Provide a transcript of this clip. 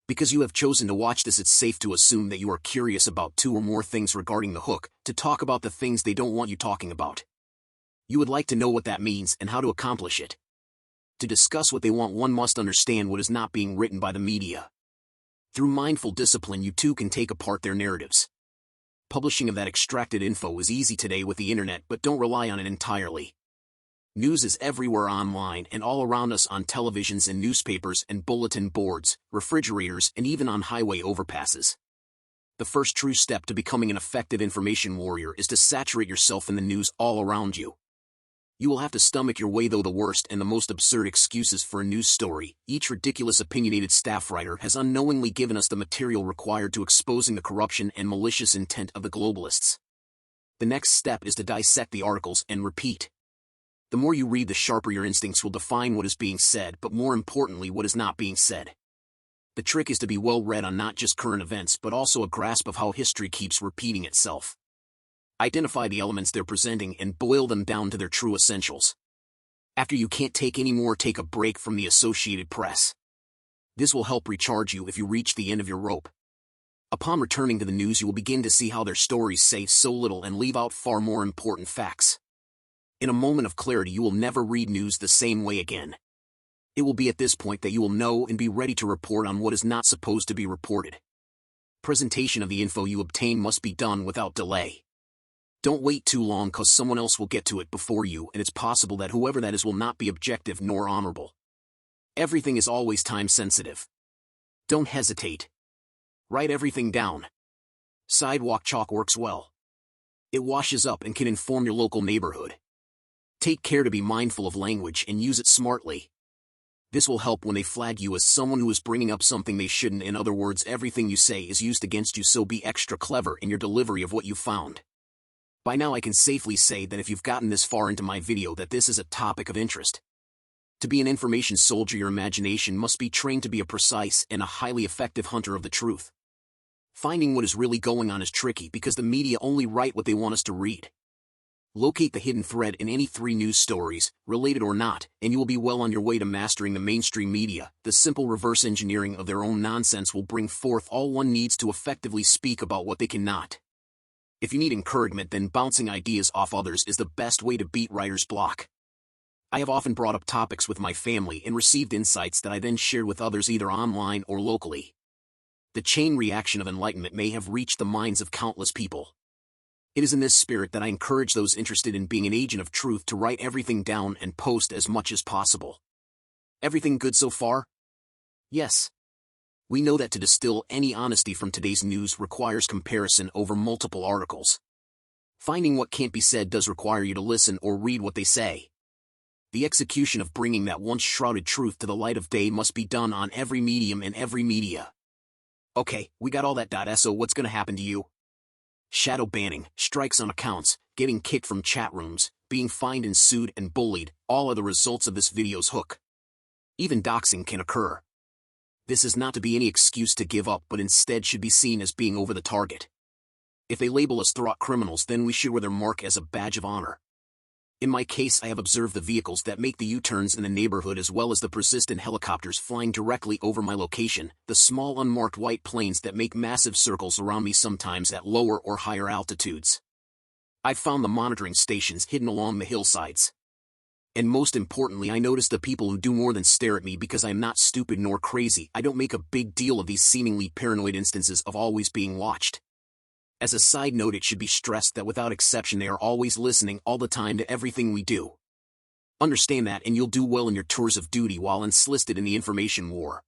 Because you have chosen to watch this, it's safe to assume that you are curious about two or more things regarding the hook, to talk about the things they don't want you talking about. You would like to know what that means and how to accomplish it. To discuss what they want, one must understand what is not being written by the media. Through mindful discipline, you too can take apart their narratives. Publishing of that extracted info is easy today with the internet, but don't rely on it entirely. News is everywhere online and all around us, on televisions and newspapers and bulletin boards, refrigerators, and even on highway overpasses. The first true step to becoming an effective information warrior is to saturate yourself in the news all around you. You will have to stomach your way through the worst and the most absurd excuses for a news story. Each ridiculous opinionated staff writer has unknowingly given us the material required to exposing the corruption and malicious intent of the globalists. The next step is to dissect the articles and repeat. The more you read, the sharper your instincts will define what is being said, but more importantly, what is not being said. The trick is to be well read on not just current events, but also a grasp of how history keeps repeating itself. Identify the elements they're presenting and boil them down to their true essentials. After you can't take any more, take a break from the Associated Press. This will help recharge you if you reach the end of your rope. Upon returning to the news, you will begin to see how their stories say so little and leave out far more important facts. In a moment of clarity, you will never read news the same way again. It will be at this point that you will know and be ready to report on what is not supposed to be reported. Presentation of the info you obtain must be done without delay. Don't wait too long, cause someone else will get to it before you, and it's possible that whoever that is will not be objective nor honorable. Everything is always time sensitive. Don't hesitate. Write everything down. Sidewalk chalk works well. It washes up and can inform your local neighborhood. Take care to be mindful of language and use it smartly. This will help when they flag you as someone who is bringing up something they shouldn't. In other words, everything you say is used against you, so be extra clever in your delivery of what you found. By now I can safely say that if you've gotten this far into my video, that this is a topic of interest. To be an information soldier, your imagination must be trained to be a precise and a highly effective hunter of the truth. Finding what is really going on is tricky because the media only write what they want us to read. Locate the hidden thread in any 3 news stories, related or not, and you will be well on your way to mastering the mainstream media. The simple reverse engineering of their own nonsense will bring forth all one needs to effectively speak about what they cannot. If you need encouragement, then bouncing ideas off others is the best way to beat writer's block. I have often brought up topics with my family and received insights that I then shared with others, either online or locally. The chain reaction of enlightenment may have reached the minds of countless people. It is in this spirit that I encourage those interested in being an agent of truth to write everything down and post as much as possible. Everything good so far? Yes. We know that to distill any honesty from today's news requires comparison over multiple articles. Finding what can't be said does require you to listen or read what they say. The execution of bringing that once shrouded truth to the light of day must be done on every medium and every media. Okay, we got all that. So what's gonna happen to you? Shadow banning, strikes on accounts, getting kicked from chat rooms, being fined and sued and bullied, all are the results of this video's hook. Even doxing can occur. This is not to be any excuse to give up, but instead should be seen as being over the target. If they label us thought criminals, then we should wear their mark as a badge of honor. In my case, I have observed the vehicles that make the U-turns in the neighborhood, as well as the persistent helicopters flying directly over my location, the small unmarked white planes that make massive circles around me, sometimes at lower or higher altitudes. I've found the monitoring stations hidden along the hillsides. And most importantly, I notice the people who do more than stare at me, because I am not stupid nor crazy. I don't make a big deal of these seemingly paranoid instances of always being watched. As a side note, it should be stressed that without exception they are always listening all the time to everything we do. Understand that, and you'll do well in your tours of duty while enlisted in the information war.